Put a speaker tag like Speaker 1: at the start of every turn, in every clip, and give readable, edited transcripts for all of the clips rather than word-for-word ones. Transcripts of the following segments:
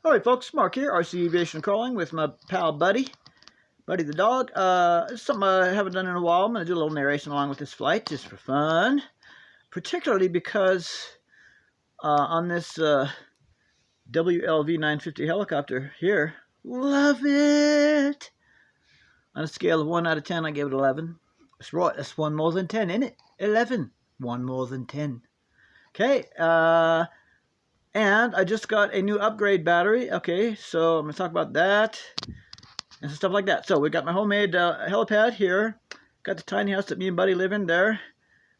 Speaker 1: Alright folks, Mark here, RC Aviation Calling with my pal Buddy the dog. It's something I haven't done in a while. I'm going to do a little narration along with this flight just for fun. Particularly because on this V950 helicopter here, love it! On a scale of 1 out of 10, I gave it 11. That's right, that's one more than 10, isn't it? 11. One more than 10. Okay, and I just got a new upgrade battery. Okay, so I'm going to talk about that and stuff like that. So we got my homemade helipad here. Got the tiny house that me and Buddy live in there.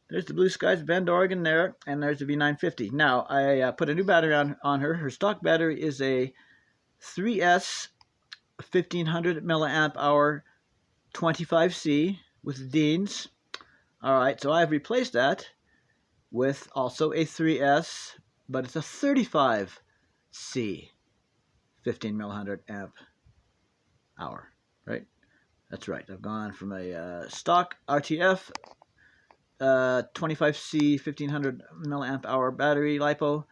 Speaker 1: There's the blue skies of Bend, Oregon there. And there's the V950. Now, I put a new battery on her. Her stock battery is a 3S 1500 milliamp hour 25C with Dean's. Alright, so I've replaced that with also a 3S, but it's a 35C 15 milliamp hour, right? That's right. I've gone from a stock RTF 25C 1500 milliamp hour battery LiPo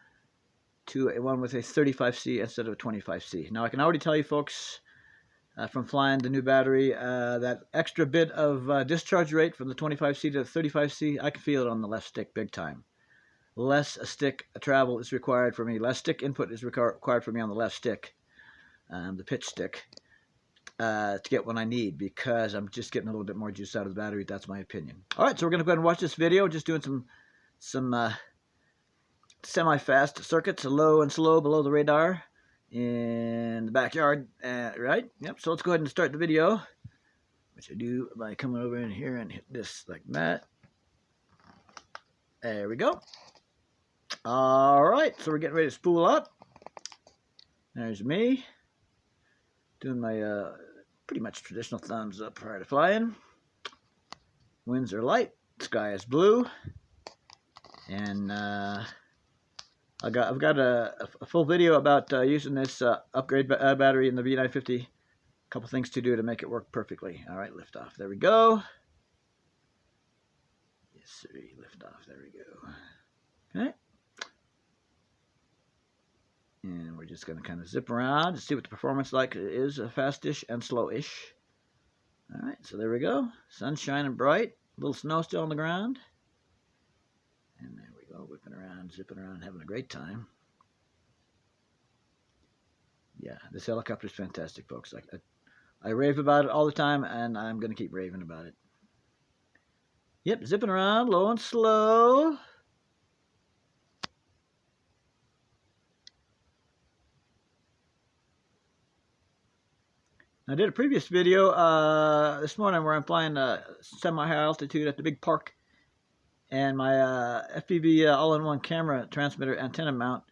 Speaker 1: to a one with a 35C instead of a 25C. Now I can already tell you folks from flying the new battery that extra bit of discharge rate from the 25C to the 35C, I can feel it on the left stick big time. Less stick travel is required for me. Less stick input is required for me on the left stick, the pitch stick, to get what I need, because I'm just getting a little bit more juice out of the battery. That's my opinion. All right, so we're going to go ahead and watch this video. Just doing some semi-fast circuits, low and slow below the radar in the backyard. Right? Yep. So let's go ahead and start the video, which I do by coming over in here and hit this like that. There we go. All right, so we're getting ready to spool up. There's me doing my pretty much traditional thumbs up prior to flying. Winds are light, sky is blue, and I've got a full video about using this upgrade battery in the V950. A couple things to do to make it work perfectly. All right, lift off. There we go. Yes, sir. Lift off. There we go. Okay. And we're just going to kind of zip around to see what the performance like is, fast-ish and slow-ish. All right, so there we go. Sun's shining bright. A little snow still on the ground. And there we go, whipping around, zipping around, having a great time. Yeah, this helicopter is fantastic, folks. I rave about it all the time, and I'm going to keep raving about it. Yep, zipping around, low and slow. I did a previous video this morning where I'm flying semi-high altitude at the big park, and my FPV all-in-one camera transmitter antenna mount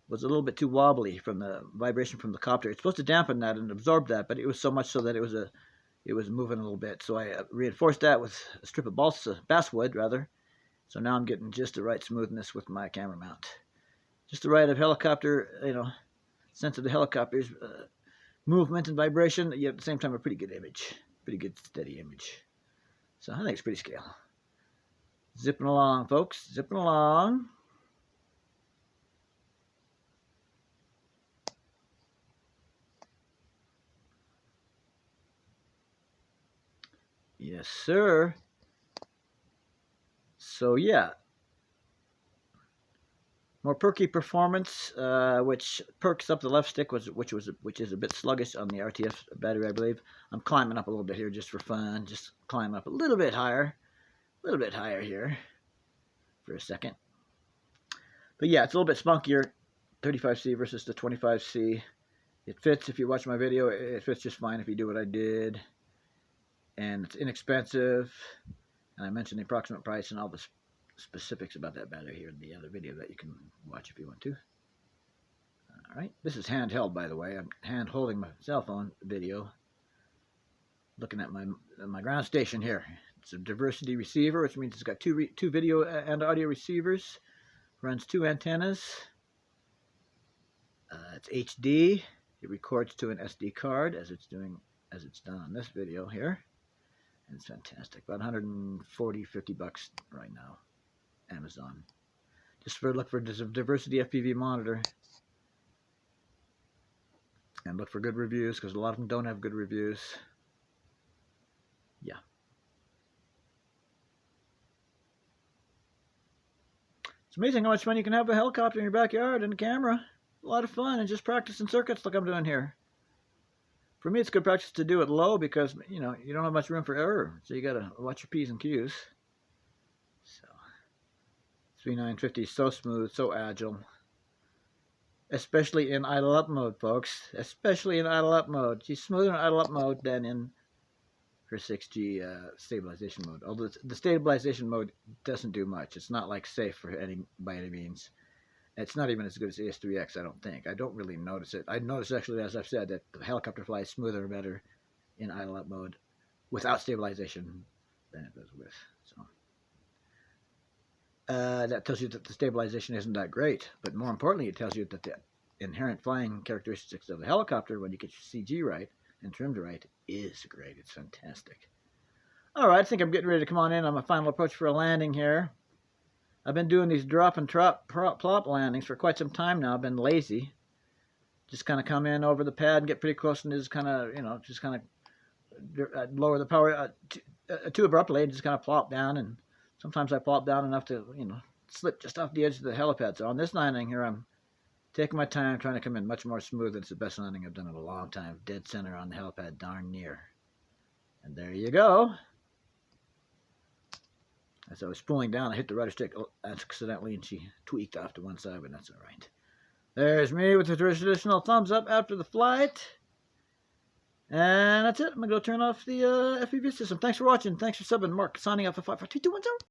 Speaker 1: was a little bit too wobbly from the vibration from the copter. It's supposed to dampen that and absorb that, but it was so much so that it was moving a little bit. So I reinforced that with a strip of basswood, rather. So now I'm getting just the right smoothness with my camera mount. Just the right of helicopter, sense of the helicopter's movement and vibration, yet at the same time a pretty good image. Pretty good steady image. So I think it's pretty scale. Zipping along, folks. Zipping along. Yes, sir. So yeah. More perky performance, which perks up the left stick, which is a bit sluggish on the RTF battery, I believe. I'm climbing up a little bit here just for fun, just climbing up a little bit higher here for a second. But yeah, it's a little bit spunkier, 35C versus the 25C. It fits, if you watch my video, it fits just fine if you do what I did. And it's inexpensive, and I mentioned the approximate price and all the specifics about that battery here in the other video that you can watch if you want to. All right, this is handheld, by the way. I'm hand holding my cell phone video, looking at my ground station here. It's a diversity receiver, which means it's got two video and audio receivers. Runs 2 antennas. It's HD. It records to an SD card as it's done on this video here. And it's fantastic. About 140, 50 bucks right now. Amazon. Just look for diversity FPV monitor. And look for good reviews, because a lot of them don't have good reviews. Yeah. It's amazing how much fun you can have with a helicopter in your backyard and a camera. A lot of fun, and just practicing circuits like I'm doing here. For me, it's good practice to do it low because, you know, you don't have much room for error. So you got to watch your P's and Q's. So, V950 is so smooth, so agile. Especially in idle up mode, folks. Especially in idle up mode. She's smoother in idle up mode than in her 6G stabilization mode. Although the stabilization mode doesn't do much. It's not like safe by any means. It's not even as good as AS3X, I don't think. I don't really notice it. I notice actually, as I've said, that the helicopter flies smoother and better in idle up mode without stabilization than it does with. So that tells you that the stabilization isn't that great. But more importantly, it tells you that the inherent flying characteristics of the helicopter, when you get your CG right and trimmed right, is great. It's fantastic. All right, I think I'm getting ready to come on in on my final approach for a landing here. I've been doing these drop and plop landings for quite some time now. I've been lazy. Just kind of come in over the pad and get pretty close and just kind of, you know, just kind of lower the power too abruptly and just kind of plop down. And sometimes I plop down enough to, you know, slip just off the edge of the helipad. So on this landing here, I'm taking my time, trying to come in much more smooth. It's the best landing I've done in a long time. Dead center on the helipad, darn near. And there you go. As I was pulling down, I hit the rudder stick accidentally, and she tweaked off to one side, but that's all right. There's me with the traditional thumbs up after the flight. And that's it. I'm going to go turn off the FPV system. Thanks for watching. Thanks for subbing. Mark, signing off at 5, 4, 3, 2, 1, 0.